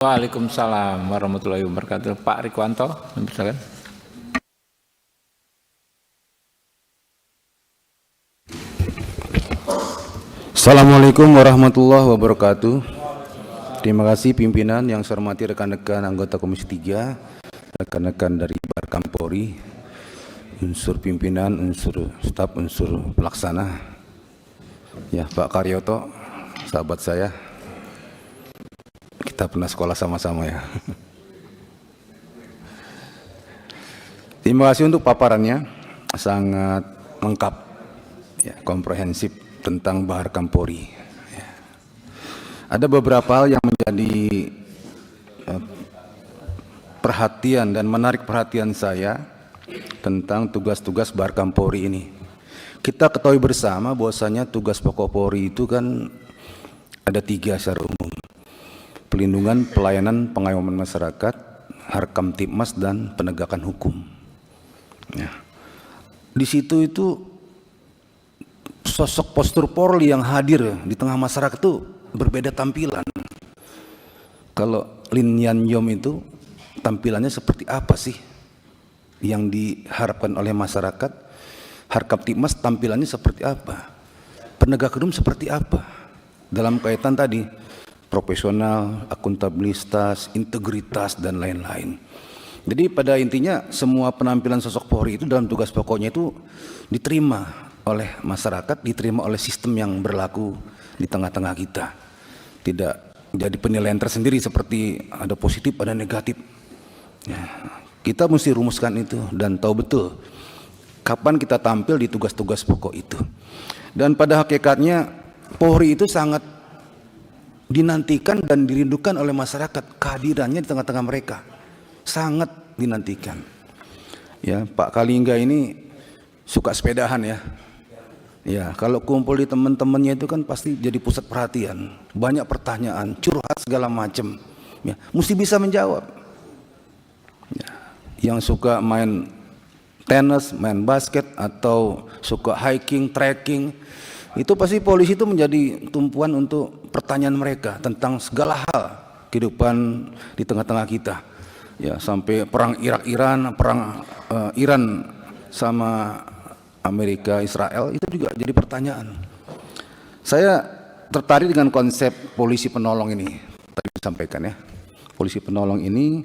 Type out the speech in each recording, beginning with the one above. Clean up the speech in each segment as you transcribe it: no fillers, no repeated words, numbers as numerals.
Waalaikumsalam warahmatullahi wabarakatuh. Pak Rikwanto, silakan. Assalamualaikum warahmatullahi wabarakatuh. Terima kasih pimpinan, yang saya hormati rekan-rekan anggota Komisi 3, rekan-rekan dari Barkampori, unsur pimpinan, unsur staf, unsur pelaksana. Ya, Pak Karyoto, sahabat saya. Kita pernah sekolah sama-sama ya. Terima kasih untuk paparannya, sangat lengkap, ya, komprehensif tentang Barkampori. Ya. Ada beberapa hal yang menjadi perhatian dan menarik perhatian saya tentang tugas-tugas Barkampori ini. Kita ketahui bersama bahwasanya tugas pokok Polri itu kan ada 3 secara umum. Pelindungan, pelayanan, pengayoman masyarakat, Harkamtibmas, dan penegakan hukum. Ya. Di situ itu sosok postur Polri yang hadir di tengah masyarakat itu berbeda tampilan. Kalau Lin Yan Yom itu tampilannya seperti apa sih yang diharapkan oleh masyarakat? Harkamtibmas tampilannya seperti apa? Penegak hukum seperti apa? Dalam kaitan tadi profesional, akuntabilitas, integritas, dan lain-lain. Jadi pada intinya semua penampilan sosok Polri itu dalam tugas pokoknya itu diterima oleh masyarakat, diterima oleh sistem yang berlaku di tengah-tengah kita. Tidak jadi penilaian tersendiri seperti ada positif, ada negatif. Ya, kita mesti rumuskan itu dan tahu betul kapan kita tampil di tugas-tugas pokok itu. Dan pada hakikatnya Polri itu sangat dinantikan dan dirindukan oleh masyarakat, kehadirannya di tengah-tengah mereka sangat dinantikan. Ya, Pak Kalingga ini suka sepedahan ya. Ya, kalau kumpul di teman-temannya itu kan pasti jadi pusat perhatian, banyak pertanyaan, curhat segala macam. Ya, mesti bisa menjawab. Ya, yang suka main tenis, main basket, atau suka hiking, trekking, itu pasti polisi itu menjadi tumpuan untuk pertanyaan mereka tentang segala hal kehidupan di tengah-tengah kita. Ya, sampai perang Irak-Iran, perang Iran sama Amerika Israel itu juga jadi pertanyaan. Saya tertarik dengan konsep polisi penolong ini. Tadi disampaikan ya, polisi penolong ini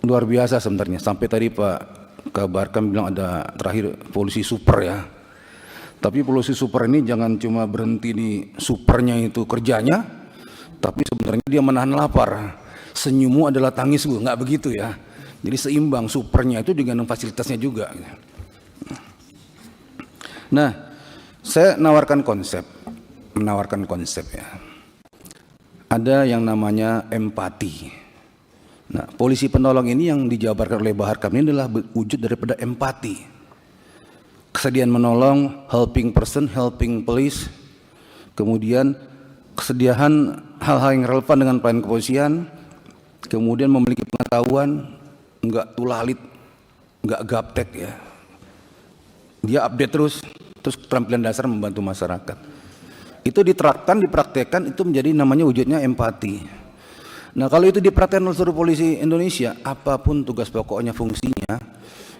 luar biasa sebenarnya. Sampai tadi Pak Kabarkam bilang ada terakhir polisi super ya. Tapi polisi super ini jangan cuma berhenti di supernya itu kerjanya, tapi sebenarnya dia menahan lapar. Senyummu adalah tangisku, nggak begitu ya. Jadi seimbang, supernya itu dengan fasilitasnya juga. Nah, saya menawarkan konsep ya. Ada yang namanya empati. Nah, polisi penolong ini yang dijabarkan oleh Baharkam ini adalah wujud daripada empati. Kesediaan menolong, helping person, helping police. Kemudian kesediaan hal-hal yang relevan dengan pelayanan kepolisian. Kemudian memiliki pengetahuan, enggak tulalit, enggak gaptek ya. Dia update terus keterampilan dasar membantu masyarakat. Itu diterapkan, dipraktekkan, itu menjadi namanya wujudnya empati. Nah, kalau itu dipraktekkan oleh seluruh polisi Indonesia, apapun tugas pokoknya, fungsinya,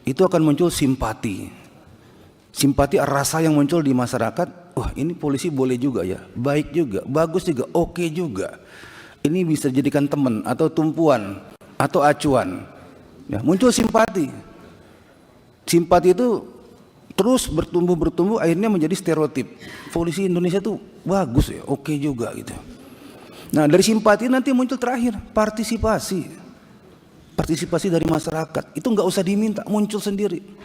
itu akan muncul simpati. Simpati, rasa yang muncul di masyarakat, wah ini polisi boleh juga ya, baik juga, bagus juga, oke juga. Ini bisa dijadikan teman atau tumpuan atau acuan. Ya, muncul simpati. Simpati itu terus bertumbuh, akhirnya menjadi stereotip. Polisi Indonesia tuh bagus ya, oke juga gitu. Nah, dari simpati nanti muncul terakhir partisipasi. Partisipasi dari masyarakat. Itu nggak usah diminta, muncul sendiri.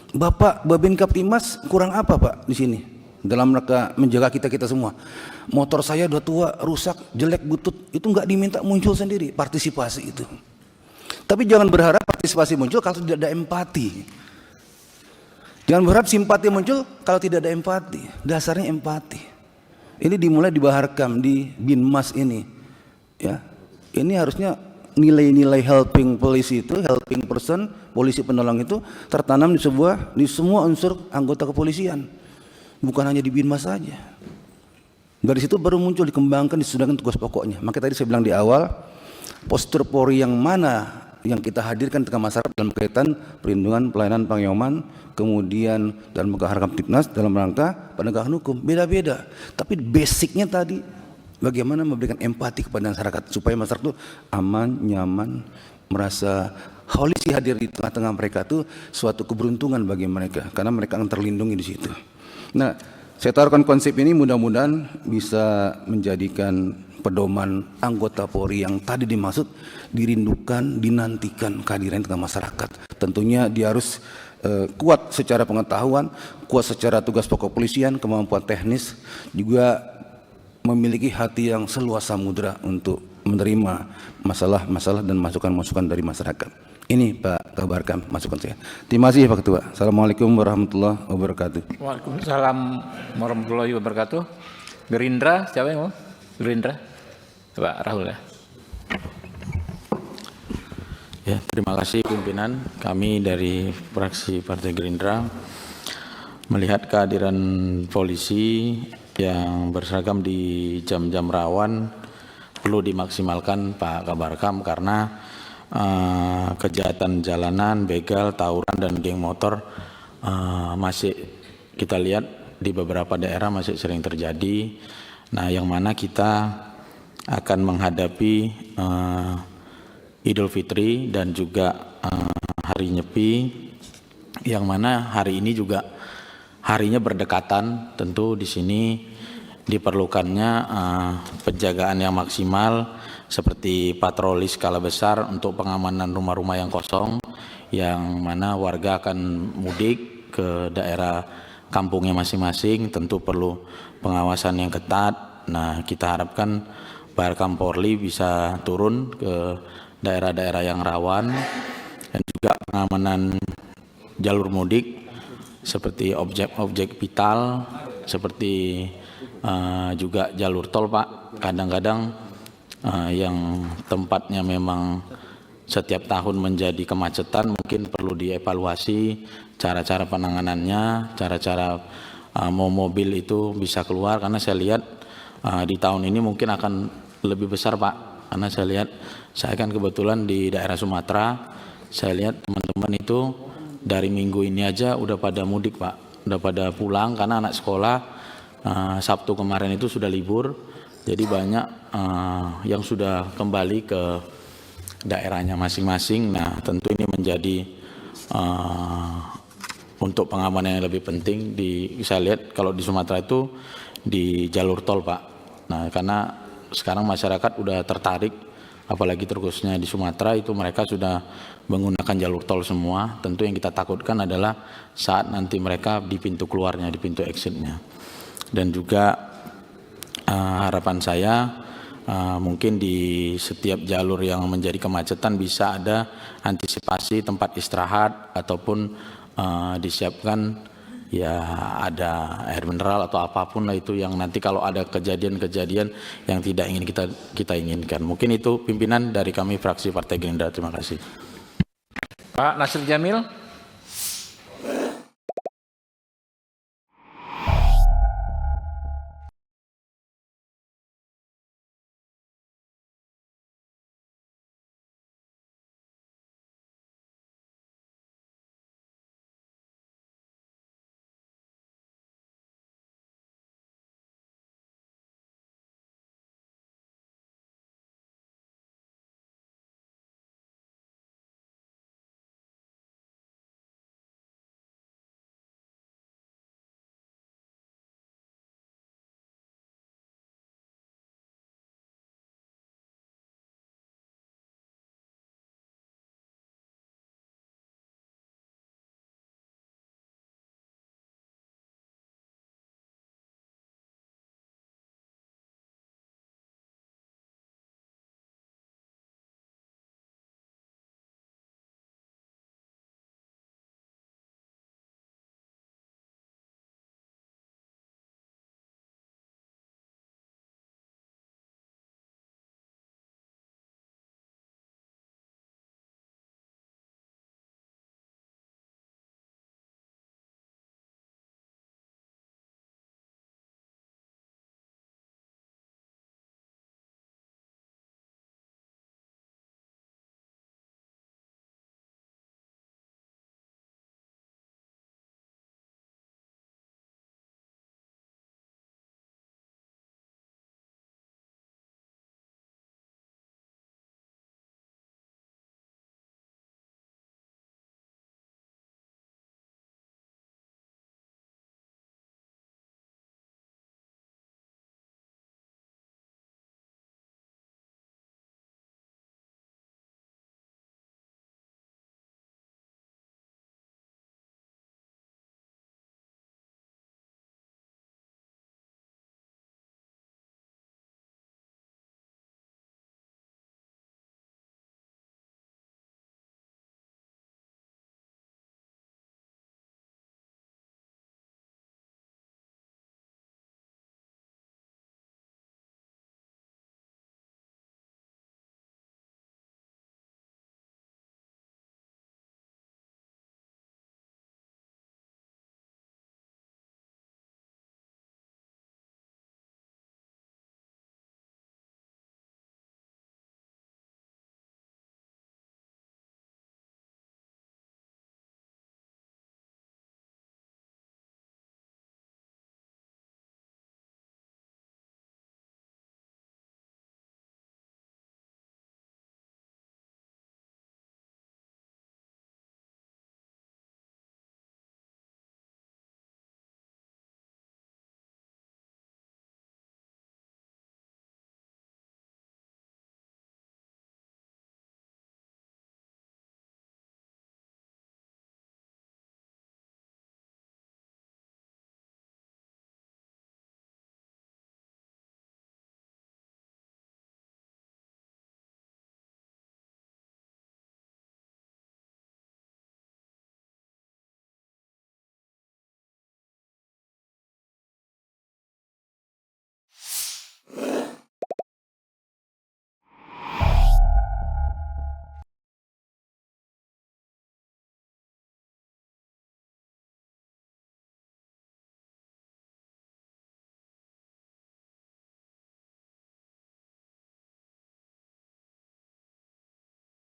Bapak Babinkamtibmas kurang apa Pak di sini dalam rangka menjaga kita semua? Motor saya udah tua, rusak, jelek, butut, itu nggak diminta, muncul sendiri partisipasi itu. Tapi jangan berharap partisipasi muncul kalau tidak ada empati. Jangan berharap simpati muncul kalau tidak ada empati. Dasarnya empati. Ini dimulai di Baharkam, di Binmas ini. Ya, ini harusnya nilai-nilai helping policy itu, helping person, polisi penolong itu tertanam di semua unsur anggota kepolisian, bukan hanya di Binmas saja. Dari situ baru muncul dikembangkan, disudahkan tugas pokoknya. Maka tadi saya bilang di awal, postur Polri yang mana yang kita hadirkan ke masyarakat dalam kaitan perlindungan, pelayanan, pengyoman, kemudian dalam rangka Harkamtibnas, dalam rangka penegakan hukum, beda-beda. Tapi basicnya tadi, bagaimana memberikan empati kepada masyarakat supaya masyarakat itu aman, nyaman, merasa holisi hadir di tengah-tengah mereka itu suatu keberuntungan bagi mereka karena mereka akan terlindungi di situ. Nah, saya taruhkan konsep ini mudah-mudahan bisa menjadikan pedoman anggota Polri yang tadi dimaksud, dirindukan, dinantikan kehadiran tengah masyarakat. Tentunya dia harus kuat secara pengetahuan, kuat secara tugas pokok polisian, kemampuan teknis, juga memiliki hati yang seluas samudra untuk menerima masalah-masalah dan masukan-masukan dari masyarakat. Ini Pak kabarkan masukan saya. Terima kasih Pak Ketua. Assalamualaikum warahmatullahi wabarakatuh. Waalaikumsalam warahmatullahi wabarakatuh. Gerindra, siapa yang mau? Gerindra? Pak Rahul ya. Ya, terima kasih pimpinan. Kami dari fraksi Partai Gerindra melihat kehadiran polisi yang berseragam di jam-jam rawan perlu dimaksimalkan Pak Kabarkam karena kejahatan jalanan, begal, tawuran dan geng motor masih kita lihat di beberapa daerah masih sering terjadi. Nah, yang mana kita akan menghadapi Idul Fitri dan juga Hari Nyepi, yang mana hari ini juga harinya berdekatan. Tentu di sini diperlukannya penjagaan yang maksimal seperti patroli skala besar untuk pengamanan rumah-rumah yang kosong, yang mana warga akan mudik ke daerah kampungnya masing-masing, tentu perlu pengawasan yang ketat. Nah, kita harapkan Barkam Polri bisa turun ke daerah-daerah yang rawan dan juga pengamanan jalur mudik seperti objek-objek vital, seperti juga jalur tol Pak. Kadang-kadang yang tempatnya memang setiap tahun menjadi kemacetan, mungkin perlu dievaluasi cara-cara penanganannya, cara-cara mau mobil itu bisa keluar, karena saya lihat di tahun ini mungkin akan lebih besar Pak, karena saya kan kebetulan di daerah Sumatera, saya lihat teman-teman itu dari minggu ini aja udah pada mudik Pak, udah pada pulang karena anak sekolah Sabtu kemarin itu sudah libur, jadi banyak yang sudah kembali ke daerahnya masing-masing. Nah, tentu ini menjadi untuk pengamanan yang lebih penting. Saya lihat kalau di Sumatera itu di jalur tol Pak. Nah, karena sekarang masyarakat udah tertarik, apalagi terkhususnya di Sumatera itu mereka sudah menggunakan jalur tol semua. Tentu yang kita takutkan adalah saat nanti mereka di pintu keluarnya, di pintu exitnya. Dan juga harapan saya mungkin di setiap jalur yang menjadi kemacetan bisa ada antisipasi tempat istirahat ataupun disiapkan ya ada air mineral atau apapun lah itu yang nanti kalau ada kejadian-kejadian yang tidak ingin kita inginkan. Mungkin itu pimpinan dari kami fraksi Partai Gerindra. Terima kasih. Pak Nasir Jamil.